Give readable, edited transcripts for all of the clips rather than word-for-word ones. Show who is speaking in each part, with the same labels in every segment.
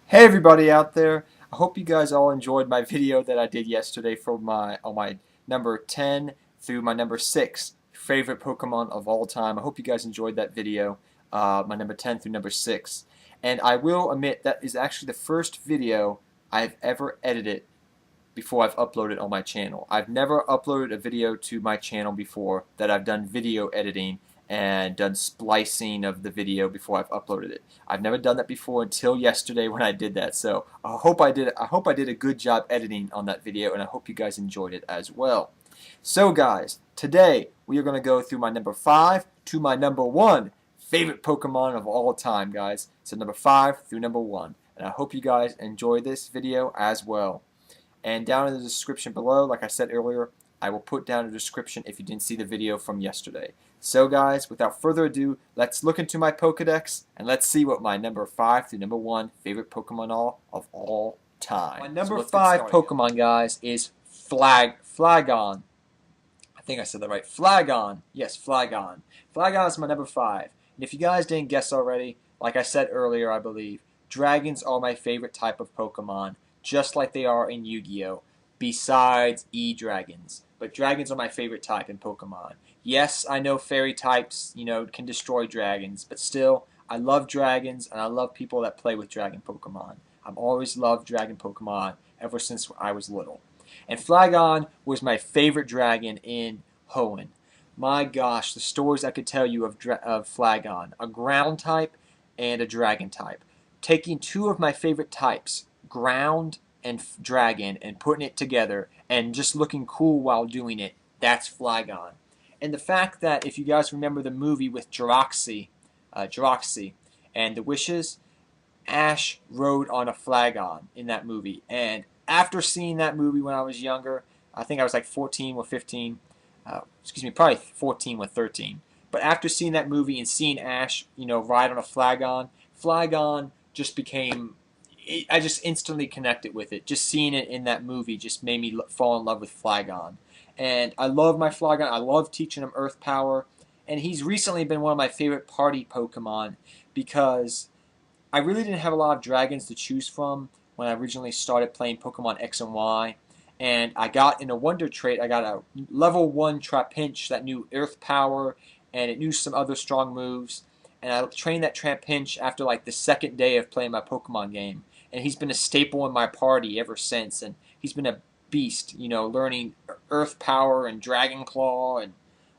Speaker 1: Hey everybody out there. I hope you guys all enjoyed my video that I did yesterday for my number 10 through my number 6 favorite Pokemon of all time. I hope you guys enjoyed that video, my number 10 through number 6. And I will admit that is actually the first video I've ever edited before I've uploaded on my channel. I've never uploaded a video to my channel before that I've done video editing and done splicing of the video before I've uploaded it. I've never done that before until yesterday when I did that. So I hope I did a good job editing on that video, and I hope you guys enjoyed it as well. So guys, today we are going to go through my number 5 to my number 1 favorite Pokemon of all time, guys. So number 5 through number 1. And I hope you guys enjoy this video as well. And down in the description below, like I said earlier, I will put down a description if you didn't see the video from yesterday. So guys, without further ado, let's look into my Pokedex and let's see what my number 5 through number 1 favorite Pokemon are of all time. My number 5 Pokemon, guys, is Flagon. I think I said that right. Flagon. Yes, Flagon. Flagon is my number 5. And if you guys didn't guess already, like I said earlier, I believe, dragons are my favorite type of Pokemon, just like they are in Yu-Gi-Oh! Besides E-Dragons. But dragons are my favorite type in Pokemon. Yes, I know fairy types, can destroy dragons, but still, I love dragons, and I love people that play with dragon Pokemon. I've always loved dragon Pokemon ever since I was little. And Flagon was my favorite dragon in Hoenn. My gosh, the stories I could tell you of Flagon. A ground type and a dragon type. Taking two of my favorite types, ground and dragon, and putting it together and just looking cool while doing it, that's Flagon. And the fact that, if you guys remember the movie with Jirachi and the Wishes, Ash rode on a Flagon in that movie. And after seeing that movie when I was younger, I think I was like 14 or 15, probably 14 or 13. But after seeing that movie and seeing Ash, ride on a Flagon just became, I just instantly connected with it. Just seeing it in that movie just made me fall in love with Flagon. And I love my Flagon. I love teaching him Earth Power. And he's recently been one of my favorite party Pokemon because I really didn't have a lot of dragons to choose from when I originally started playing Pokemon X and Y. And I got in a Wonder Trait, I got a level 1 Trapinch that knew Earth Power and it knew some other strong moves. And I trained that Trapinch after like the second day of playing my Pokemon game. And he's been a staple in my party ever since. And he's been a beast, learning Earth Power and Dragon Claw and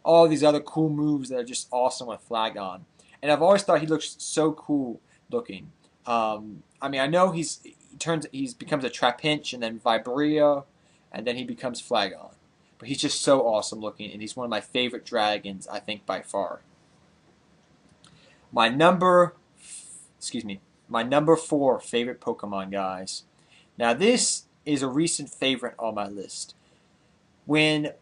Speaker 1: all these other cool moves that are just awesome with Flagon. And I've always thought he looks so cool looking. I know he becomes a Trapinch and then Vibria, and then he becomes Flagon. But he's just so awesome looking, and he's one of my favorite dragons, I think, by far. My number 4 favorite Pokemon, guys. Now this is a recent favorite on my list. When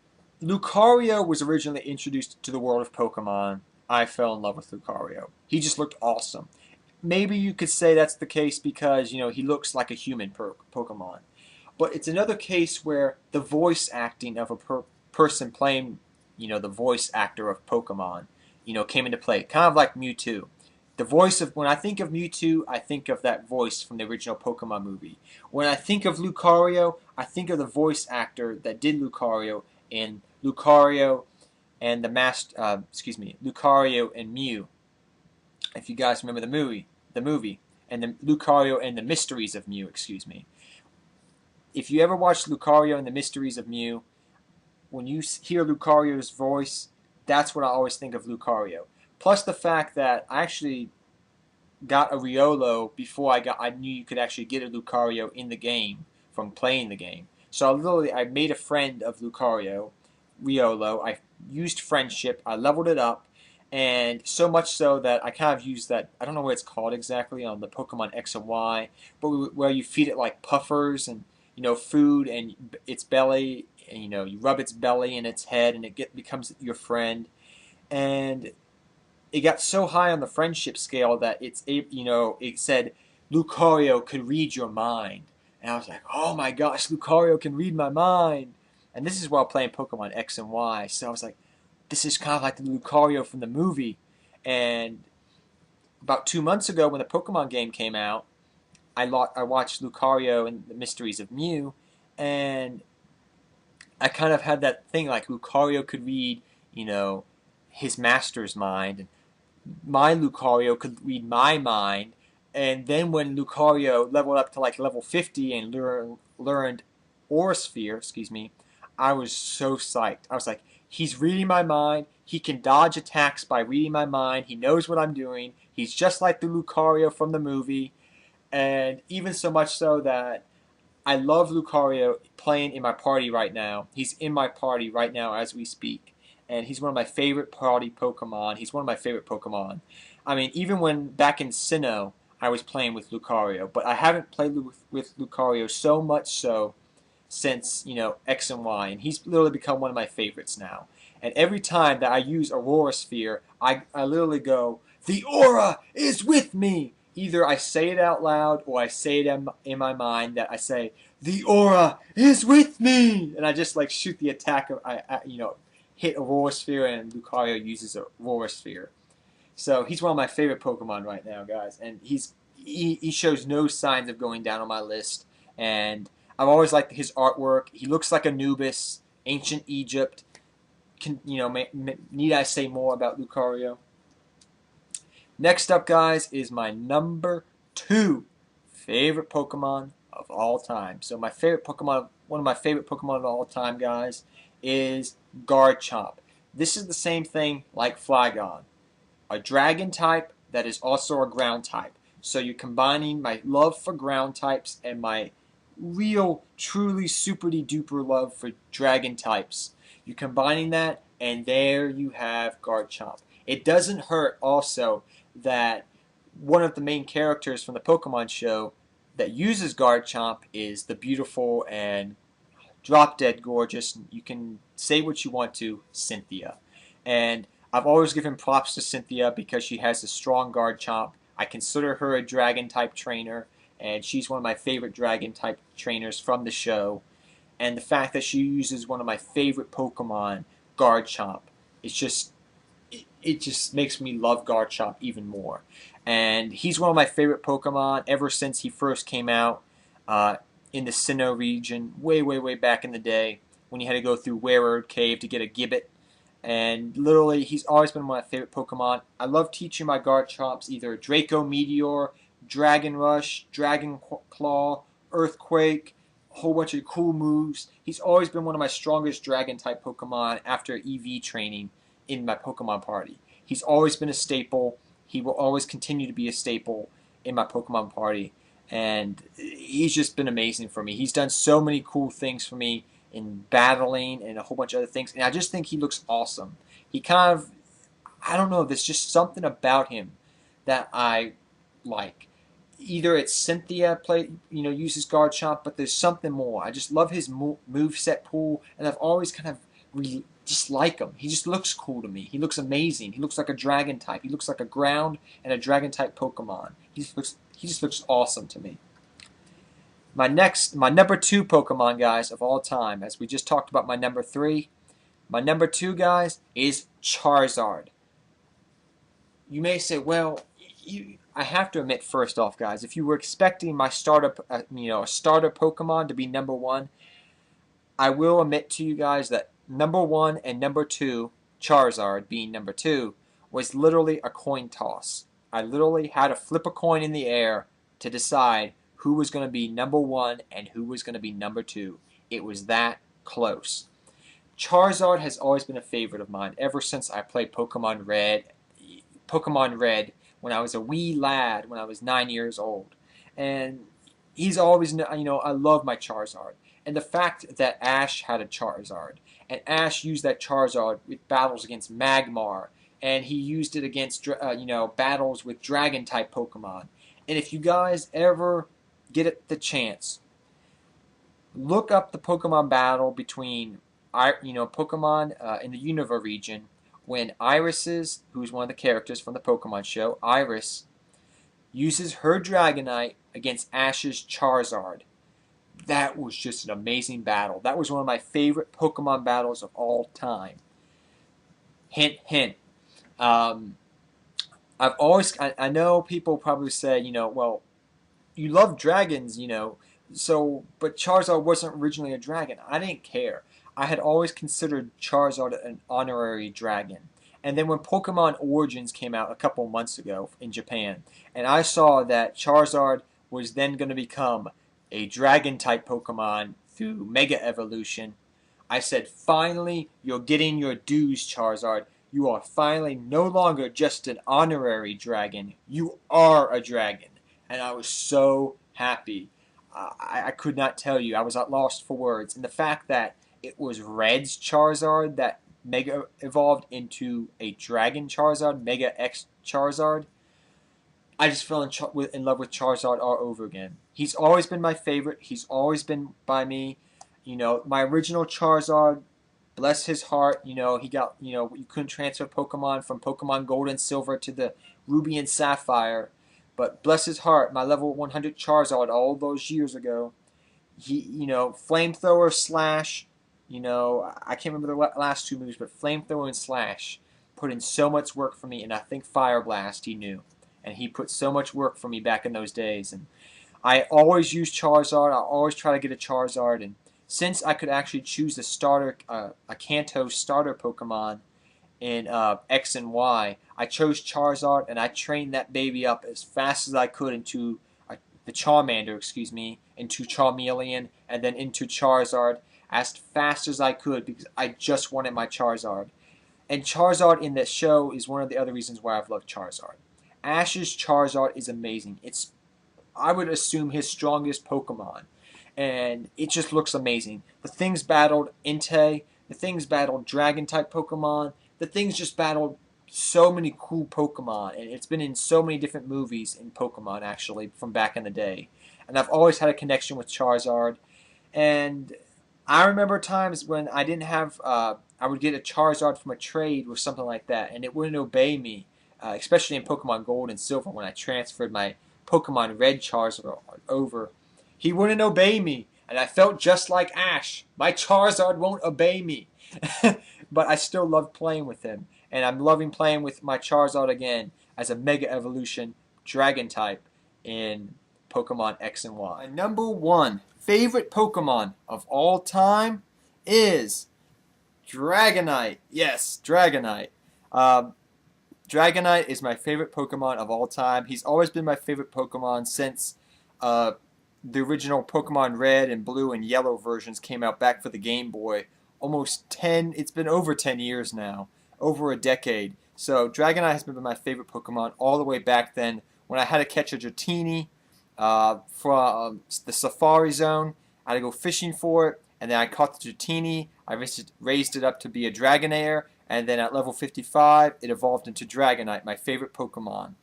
Speaker 1: Lucario was originally introduced to the world of Pokemon, I fell in love with Lucario. He just looked awesome. Maybe you could say that's the case because, he looks like a human Pokemon. But it's another case where the voice acting of a person playing, the voice actor of Pokemon, came into play. Kind of like Mewtwo. When I think of Mewtwo, I think of that voice from the original Pokemon movie. When I think of Lucario, I think of the voice actor that did Lucario in Lucario and Lucario and Mew. If you guys remember the movie, and the Lucario and the Mysteries of Mew, If you ever watched Lucario and the Mysteries of Mew, when you hear Lucario's voice, that's what I always think of Lucario. Plus the fact that I actually got a Riolo before I knew you could actually get a Lucario in the game from playing the game. So I made a friend of Lucario, Riolo. I used friendship. I leveled it up. And so much so that I kind of used that, I don't know what it's called exactly on the Pokemon X and Y, but where you feed it like puffers and, food and its belly, and, you rub its belly and its head and it becomes your friend. And it got so high on the friendship scale that it said Lucario could read your mind. And I was like, oh my gosh, Lucario can read my mind. And this is while playing Pokemon X and Y. So I was like, this is kind of like the Lucario from the movie. And about 2 months ago when the Pokemon game came out, I watched Lucario and the Mysteries of Mew, and I kind of had that thing like Lucario could read, you know, his master's mind, and my Lucario could read my mind. And then when Lucario leveled up to like level 50 and learned Aura Sphere, excuse me, I was so psyched. I was like, he's reading my mind. He can dodge attacks by reading my mind. He knows what I'm doing. He's just like the Lucario from the movie. And even so much so that I love Lucario playing in my party right now. He's in my party right now as we speak. And he's one of my favorite party Pokemon. He's one of my favorite Pokemon. I mean, even when back in Sinnoh, I was playing with Lucario, but I haven't played with Lucario so much so since, X and Y, and he's literally become one of my favorites now. And every time that I use Aurora Sphere, I literally go, "The aura is with me!" Either I say it out loud or I say it in my mind that I say, "The aura is with me!" And I just like shoot the attack, hit Aurora Sphere, and Lucario uses Aurora Sphere. So he's one of my favorite Pokemon right now, guys, and he shows no signs of going down on my list. And I've always liked his artwork. He looks like Anubis, ancient Egypt. Need I say more about Lucario? Next up, guys, is my number 2 favorite Pokemon of all time. So my favorite Pokemon, one of my favorite Pokemon of all time, guys, is Garchomp. This is the same thing like Flygon, a dragon type that is also a ground type. So you're combining my love for ground types and my real, truly super duper love for dragon types. You're combining that, and there you have Garchomp. It doesn't hurt also that one of the main characters from the Pokemon show that uses Garchomp is the beautiful and drop dead gorgeous, you can say what you want to, Cynthia. And I've always given props to Cynthia because she has a strong Garchomp. I consider her a dragon type trainer, and she's one of my favorite dragon type trainers from the show. And the fact that she uses one of my favorite Pokemon, Garchomp, it just makes me love Garchomp even more. And he's one of my favorite Pokemon ever since he first came out in the Sinnoh region, way, way, way back in the day when you had to go through Weirwood Cave to get a Gibbet. And literally, he's always been one of my favorite Pokemon. I love teaching my Garchomps either Draco Meteor, Dragon Rush, Dragon Claw, Earthquake, a whole bunch of cool moves. He's always been one of my strongest Dragon-type Pokemon after EV training in my Pokemon party. He's always been a staple. He will always continue to be a staple in my Pokemon party. And he's just been amazing for me. He's done so many cool things for me in battling and a whole bunch of other things. And I just think he looks awesome. He kind of, I don't know, there's just something about him that I like. Either it's Cynthia uses Garchomp, but there's something more. I just love his move set pool, and I've always kind of just like him. He just looks cool to me. He looks amazing. He looks like a dragon type. He looks like a ground and a dragon type Pokemon. He just looks awesome to me. My number 2 Pokemon, guys, of all time, as we just talked about my number 3, my number 2, guys, is Charizard. You may say, well, I have to admit first off, guys, if you were expecting my starter Pokemon to be number 1, I will admit to you guys that number 1 and number 2, Charizard being number 2, was literally a coin toss. I literally had to flip a coin in the air to decide who was going to be number 1 and who was going to be number 2. It was that close. Charizard has always been a favorite of mine ever since I played Pokemon Red when I was a wee lad, when I was 9 years old. And he's always, I love my Charizard. And the fact that Ash had a Charizard, and Ash used that Charizard with battles against Magmar, and he used it against, battles with Dragon-type Pokemon. And if you guys ever get the chance, look up the Pokemon battle between, Pokemon in the Unova region, when Iris, who's one of the characters from the Pokemon show, Iris, uses her Dragonite against Ash's Charizard. That was just an amazing battle. That was one of my favorite Pokemon battles of all time. Hint, hint. I know people probably say, well, you love dragons, you know. So, but Charizard wasn't originally a dragon. I didn't care. I had always considered Charizard an honorary dragon. And then when Pokemon Origins came out a couple months ago in Japan, and I saw that Charizard was then going to become a dragon type Pokemon through Mega Evolution, I said, finally, you're getting your dues, Charizard. You are finally no longer just an honorary dragon. You are a dragon. And I was so happy. I could not tell you. I was at lost for words. And the fact that it was Red's Charizard that Mega evolved into a Dragon Charizard, Mega X Charizard, I just fell in love with Charizard all over again. He's always been my favorite. He's always been by me. You know, my original Charizard, bless his heart, you know, he got, you know, you couldn't transfer Pokemon from Pokemon Gold and Silver to the Ruby and Sapphire. But bless his heart, my level 100 Charizard all those years ago, he, you know, Flamethrower, Slash, you know, I can't remember the last two moves, but Flamethrower and Slash put in so much work for me, and I think Fire Blast he knew. And he put so much work for me back in those days. And I always use Charizard. I always try to get a Charizard. And since I could actually choose a starter, a Kanto starter Pokemon in X and Y, I chose Charizard, and I trained that baby up as fast as I could into the Charmander, excuse me, into Charmeleon, and then into Charizard as fast as I could because I just wanted my Charizard. And Charizard in this show is one of the other reasons why I've loved Charizard. Ash's Charizard is amazing. It's, I would assume, his strongest Pokemon. And it just looks amazing. The things battled Entei, the things battled Dragon-type Pokemon, the things just battled so many cool Pokemon. And it's been in so many different movies in Pokemon, actually, from back in the day. And I've always had a connection with Charizard. And I remember times when I didn't have, I would get a Charizard from a trade or something like that, and it wouldn't obey me. Especially in Pokemon Gold and Silver when I transferred my Pokemon Red Charizard over. He wouldn't obey me, and I felt just like Ash. My Charizard won't obey me. But I still love playing with him, and I'm loving playing with my Charizard again as a Mega Evolution Dragon type in Pokemon X and Y. My number one favorite Pokemon of all time is Dragonite. Yes, Dragonite. Dragonite is my favorite Pokemon of all time. He's always been my favorite Pokemon since the original Pokemon Red and Blue and Yellow versions came out back for the Game Boy. It's been over 10 years now. Over a decade. So Dragonite has been my favorite Pokemon all the way back then when I had to catch a Dratini from the Safari Zone. I had to go fishing for it, and then I caught the Dratini. I raised it up to be a Dragonair. And then at level 55, it evolved into Dragonite, my favorite Pokemon.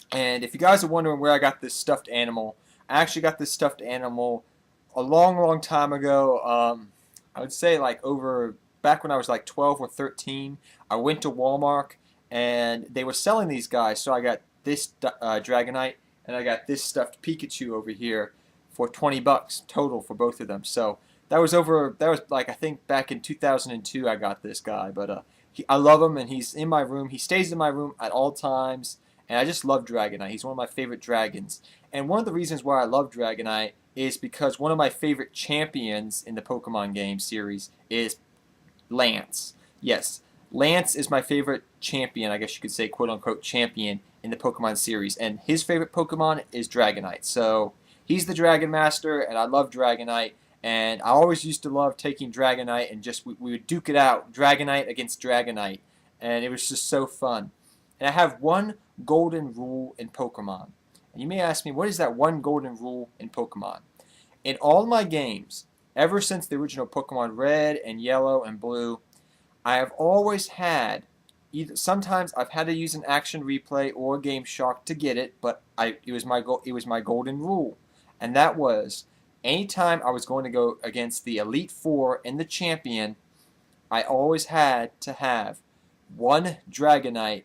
Speaker 1: And if you guys are wondering where I got this stuffed animal, I actually got this stuffed animal a long, long time ago. I would say like back when I was like 12 or 13. I went to Walmart, and they were selling these guys. So I got this Dragonite, and I got this stuffed Pikachu over here for $20 total for both of them. So that was like I think back in 2002 I got this guy, but I love him, and he's in my room. He stays in my room at all times, and I just love Dragonite. He's one of my favorite dragons. And one of the reasons why I love Dragonite is because one of my favorite champions in the Pokemon game series is Lance. Yes, Lance is my favorite champion, I guess you could say, quote-unquote champion in the Pokemon series, and his favorite Pokemon is Dragonite. So he's the Dragon Master, and I love Dragonite. And I always used to love taking Dragonite and we would duke it out, Dragonite against Dragonite. And it was just so fun. And I have one golden rule in Pokemon. And you may ask me, what is that one golden rule in Pokemon? In all my games, ever since the original Pokemon Red and Yellow and Blue, I have always had, sometimes I've had to use an action replay or a Game Shark to get it, but it was my golden rule. And that was, anytime I was going to go against the Elite Four and the champion, I always had to have one Dragonite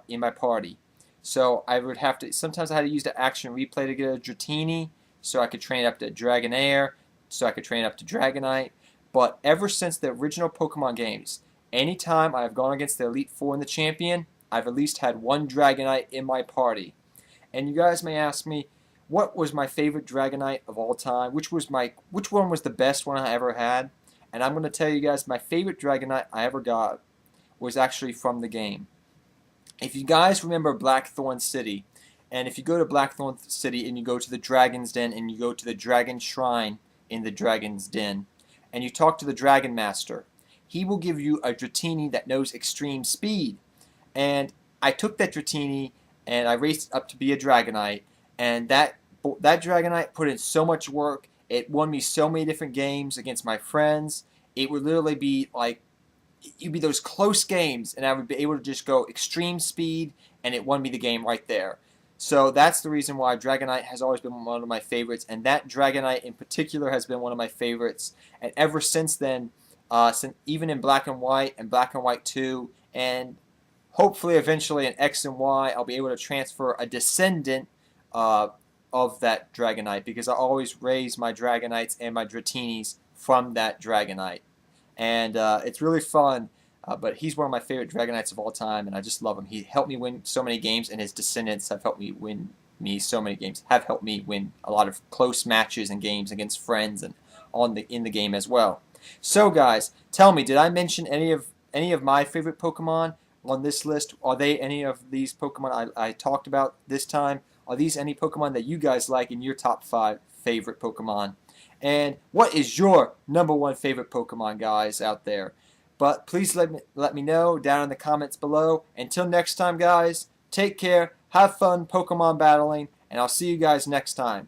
Speaker 1: in my party. So I would have to. Sometimes I had to use the action replay to get a Dratini, so I could train up to Dragonair, so I could train up to Dragonite. But ever since the original Pokemon games, anytime I've gone against the Elite Four and the champion, I've at least had one Dragonite in my party. And you guys may ask me, what was my favorite Dragonite of all time, which one was the best one I ever had. And I'm going to tell you guys my favorite Dragonite I ever got was actually from the game. If you guys remember Blackthorn City, and if you go to Blackthorn City and you go to the Dragon's Den and you go to the Dragon Shrine in the Dragon's Den, and you talk to the Dragon Master, he will give you a Dratini that knows extreme speed. And I took that Dratini and I raced up to be a Dragonite, and that Dragonite put in so much work. It won me so many different games against my friends. It would literally be like, it'd be those close games, and I would be able to just go extreme speed, and it won me the game right there. So that's the reason why Dragonite has always been one of my favorites, and that Dragonite in particular has been one of my favorites. And ever since then, even in Black and White 2, and hopefully eventually in X and Y, I'll be able to transfer a descendant of that Dragonite, because I always raise my Dragonites and my Dratinis from that Dragonite. And it's really fun, but he's one of my favorite Dragonites of all time, and I just love him. He helped me win so many games, and his descendants have helped me win so many games, have helped me win a lot of close matches and games against friends and in the game as well. So guys, tell me, did I mention any of my favorite Pokemon on this list? Are they any of these Pokemon I talked about this time? Are these any Pokemon that you guys like in your top 5 favorite Pokemon? And what is your #1 favorite Pokemon, guys, out there? But please let me know down in the comments below. Until next time, guys, take care, have fun Pokemon battling, and I'll see you guys next time.